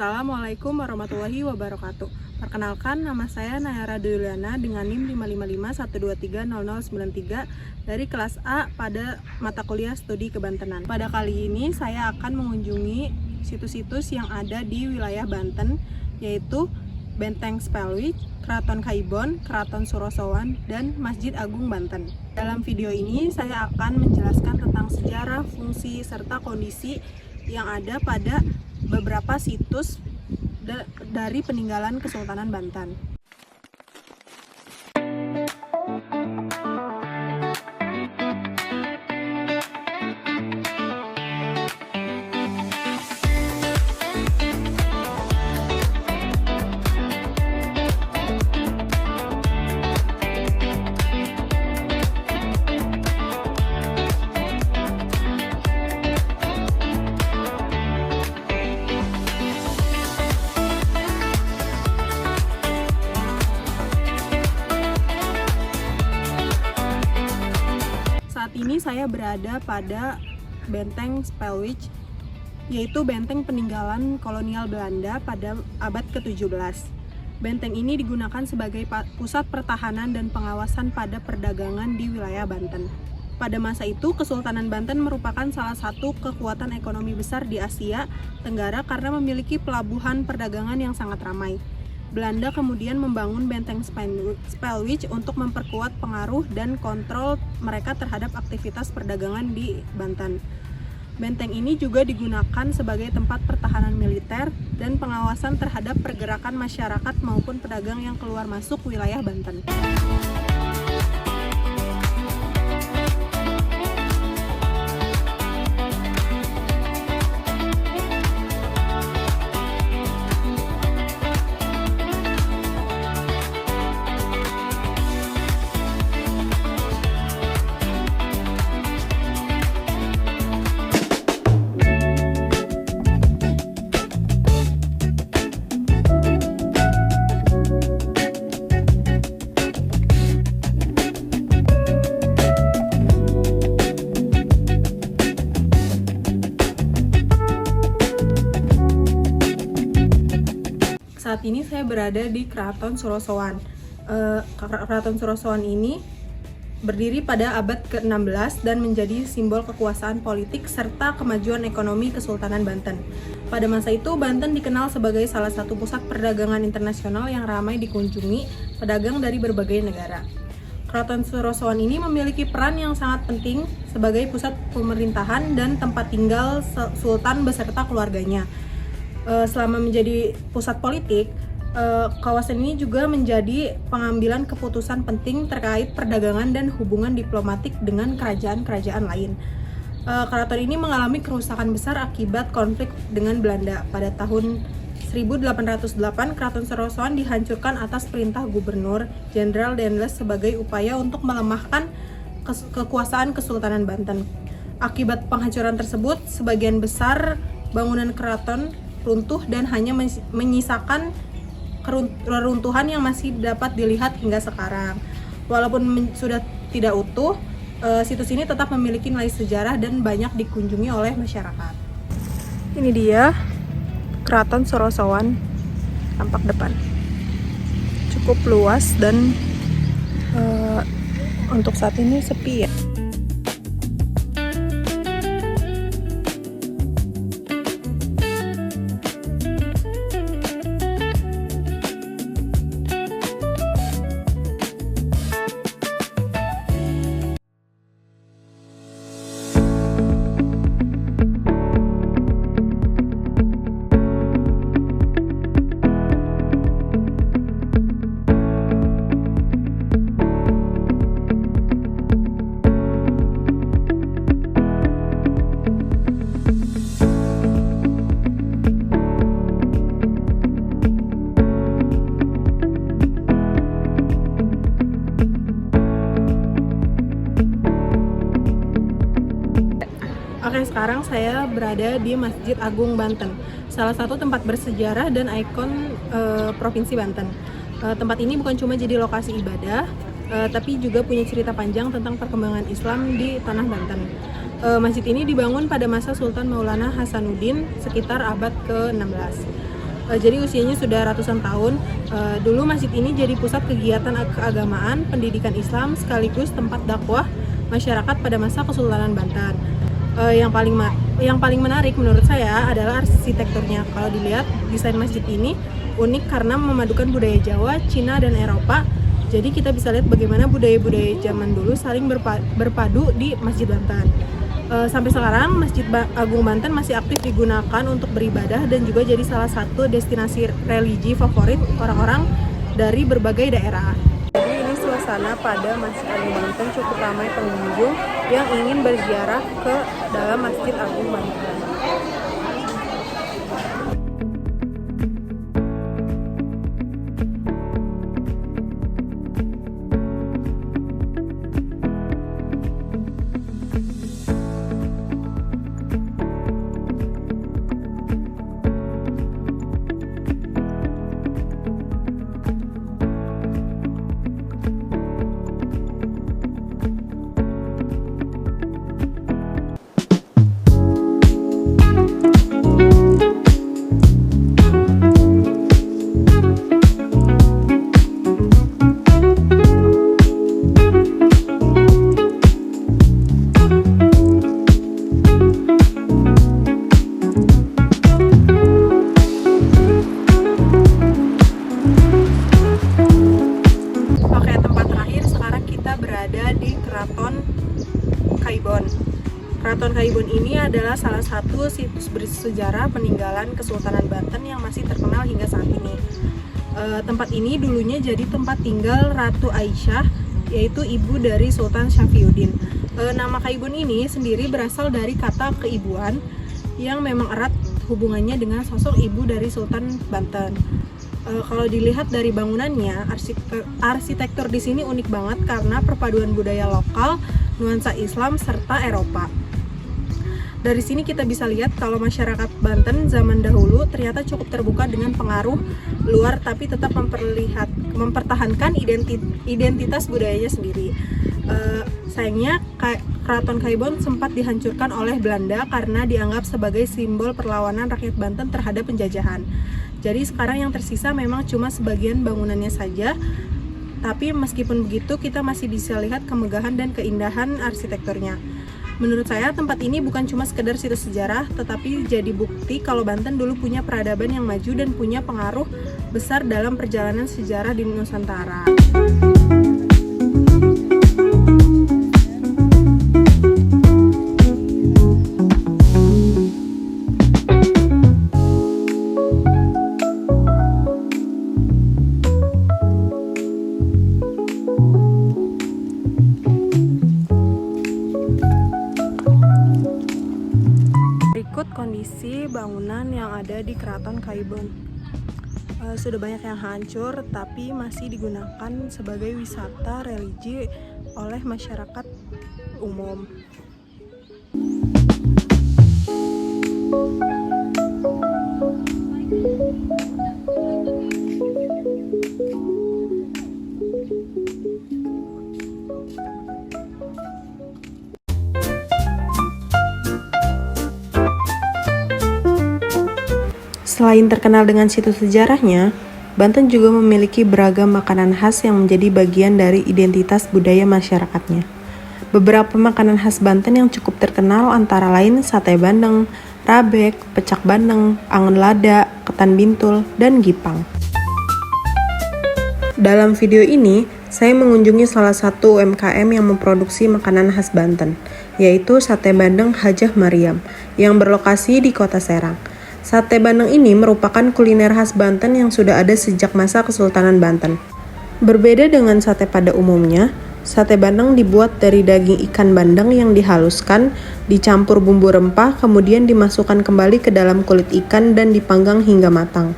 Assalamualaikum warahmatullahi wabarakatuh. Perkenalkan, nama saya Nayara Duliana dengan NIM 55512300093 dari kelas A pada mata kuliah studi kebantenan. Pada kali ini saya akan mengunjungi situs-situs yang ada di wilayah Banten, yaitu Benteng Spelwijk, Keraton Kaibon, Keraton Surosowan, dan Masjid Agung Banten. Dalam video ini saya akan menjelaskan tentang sejarah, fungsi, serta kondisi yang ada pada beberapa situs dari peninggalan Kesultanan Banten. Saat ini saya berada pada Benteng Spelwijk, yaitu benteng peninggalan kolonial Belanda pada abad ke-17. Benteng ini digunakan sebagai pusat pertahanan dan pengawasan pada perdagangan di wilayah Banten. Pada masa itu, Kesultanan Banten merupakan salah satu kekuatan ekonomi besar di Asia Tenggara karena memiliki pelabuhan perdagangan yang sangat ramai. Belanda kemudian membangun Benteng Spelwijk untuk memperkuat pengaruh dan kontrol mereka terhadap aktivitas perdagangan di Banten. Benteng ini juga digunakan sebagai tempat pertahanan militer dan pengawasan terhadap pergerakan masyarakat maupun pedagang yang keluar masuk wilayah Banten. Saat ini saya berada di Keraton Surosowan. Keraton Surosowan ini berdiri pada abad ke-16 dan menjadi simbol kekuasaan politik serta kemajuan ekonomi Kesultanan Banten. Pada masa itu, Banten dikenal sebagai salah satu pusat perdagangan internasional yang ramai dikunjungi pedagang dari berbagai negara. Keraton Surosowan ini memiliki peran yang sangat penting sebagai pusat pemerintahan dan tempat tinggal Sultan beserta keluarganya. Selama menjadi pusat politik, kawasan ini juga menjadi pengambilan keputusan penting terkait perdagangan dan hubungan diplomatik dengan kerajaan-kerajaan lain. Keraton ini mengalami kerusakan besar akibat konflik dengan Belanda. Pada tahun 1808, Keraton Surosowan dihancurkan atas perintah Gubernur Jenderal Daendels sebagai upaya untuk melemahkan kekuasaan Kesultanan Banten. Akibat penghancuran tersebut, sebagian besar bangunan keraton runtuh dan hanya menyisakan reruntuhan yang masih dapat dilihat hingga sekarang. Walaupun sudah tidak utuh, situs ini tetap memiliki nilai sejarah dan banyak dikunjungi oleh masyarakat. Ini dia Keraton Surosowan tampak depan. Cukup luas dan untuk saat ini sepi ya. Oke, sekarang saya berada di Masjid Agung Banten, salah satu tempat bersejarah dan ikon Provinsi Banten. Tempat ini bukan cuma jadi lokasi ibadah, tapi juga punya cerita panjang tentang perkembangan Islam di tanah Banten. Masjid ini dibangun pada masa Sultan Maulana Hasanuddin sekitar abad ke-16. Jadi usianya sudah ratusan tahun. Dulu masjid ini jadi pusat kegiatan keagamaan, pendidikan Islam, sekaligus tempat dakwah masyarakat pada masa Kesultanan Banten. Yang paling menarik menurut saya adalah arsitekturnya. Kalau dilihat, desain masjid ini unik karena memadukan budaya Jawa, Cina, dan Eropa. Jadi kita bisa lihat bagaimana budaya-budaya zaman dulu saling berpadu di Masjid Banten. Sampai sekarang Masjid Agung Banten masih aktif digunakan untuk beribadah dan juga jadi salah satu destinasi religi favorit orang-orang dari berbagai daerah. Jadi ini suasana pada Masjid Agung Banten, cukup ramai pengunjung yang ingin berziarah ke dalam Masjid Agung Banten. Keraton Kaibon ini adalah salah satu situs bersejarah peninggalan Kesultanan Banten yang masih terkenal hingga saat ini. Tempat ini dulunya jadi tempat tinggal Ratu Aisyah, yaitu ibu dari Sultan Syafiyuddin. Nama Kaibon ini sendiri berasal dari kata keibuan yang memang erat hubungannya dengan sosok ibu dari Sultan Banten. Kalau dilihat dari bangunannya, arsitektur di sini unik banget karena perpaduan budaya lokal, nuansa Islam, serta Eropa. Dari sini kita bisa lihat kalau masyarakat Banten zaman dahulu ternyata cukup terbuka dengan pengaruh luar, tapi tetap mempertahankan identitas budayanya sendiri. Sayangnya Keraton Kaibon sempat dihancurkan oleh Belanda karena dianggap sebagai simbol perlawanan rakyat Banten terhadap penjajahan. Jadi sekarang yang tersisa memang cuma sebagian bangunannya saja. Tapi meskipun begitu, kita masih bisa lihat kemegahan dan keindahan arsitekturnya. Menurut saya, tempat ini bukan cuma sekedar situs sejarah, tetapi jadi bukti kalau Banten dulu punya peradaban yang maju dan punya pengaruh besar dalam perjalanan sejarah di Nusantara. Kondisi bangunan yang ada di Keraton Kaibon. Sudah banyak yang hancur, tapi masih digunakan sebagai wisata religi oleh masyarakat umum. Selain terkenal dengan situs sejarahnya, Banten juga memiliki beragam makanan khas yang menjadi bagian dari identitas budaya masyarakatnya. Beberapa makanan khas Banten yang cukup terkenal antara lain sate bandeng, rabek, pecak bandeng, angen lada, ketan bintul, dan gipang. Dalam video ini, saya mengunjungi salah satu UMKM yang memproduksi makanan khas Banten, yaitu Sate Bandeng Hajah Maryam, yang berlokasi di Kota Serang. Sate bandeng ini merupakan kuliner khas Banten yang sudah ada sejak masa Kesultanan Banten. Berbeda dengan sate pada umumnya, sate bandeng dibuat dari daging ikan bandeng yang dihaluskan, dicampur bumbu rempah, kemudian dimasukkan kembali ke dalam kulit ikan dan dipanggang hingga matang.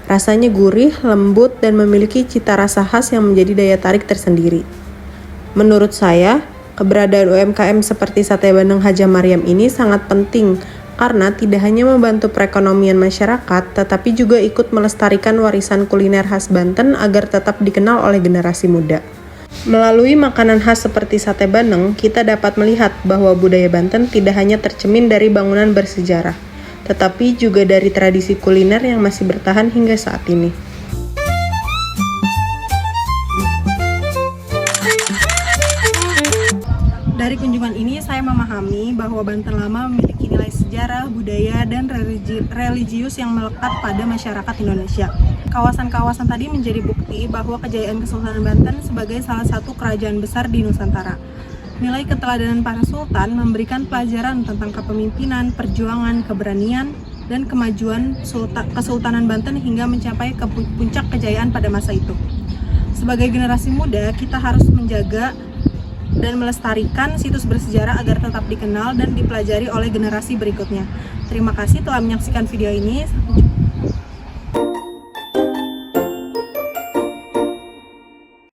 Rasanya gurih, lembut, dan memiliki cita rasa khas yang menjadi daya tarik tersendiri. Menurut saya, keberadaan UMKM seperti Sate Bandeng Hajah Maryam ini sangat penting karena tidak hanya membantu perekonomian masyarakat, tetapi juga ikut melestarikan warisan kuliner khas Banten agar tetap dikenal oleh generasi muda. Melalui makanan khas seperti sate bandeng, kita dapat melihat bahwa budaya Banten tidak hanya tercermin dari bangunan bersejarah, tetapi juga dari tradisi kuliner yang masih bertahan hingga saat ini. Dari kunjungan ini, saya memahami bahwa Banten Lama memiliki nilai sejarah, budaya, dan religius yang melekat pada masyarakat Indonesia. Kawasan-kawasan tadi menjadi bukti bahwa kejayaan Kesultanan Banten sebagai salah satu kerajaan besar di Nusantara. Nilai keteladanan para sultan memberikan pelajaran tentang kepemimpinan, perjuangan, keberanian, dan kemajuan Kesultanan Banten hingga mencapai ke puncak kejayaan pada masa itu. Sebagai generasi muda, kita harus menjaga dan melestarikan situs bersejarah agar tetap dikenal dan dipelajari oleh generasi berikutnya. Terima kasih telah menyaksikan video ini.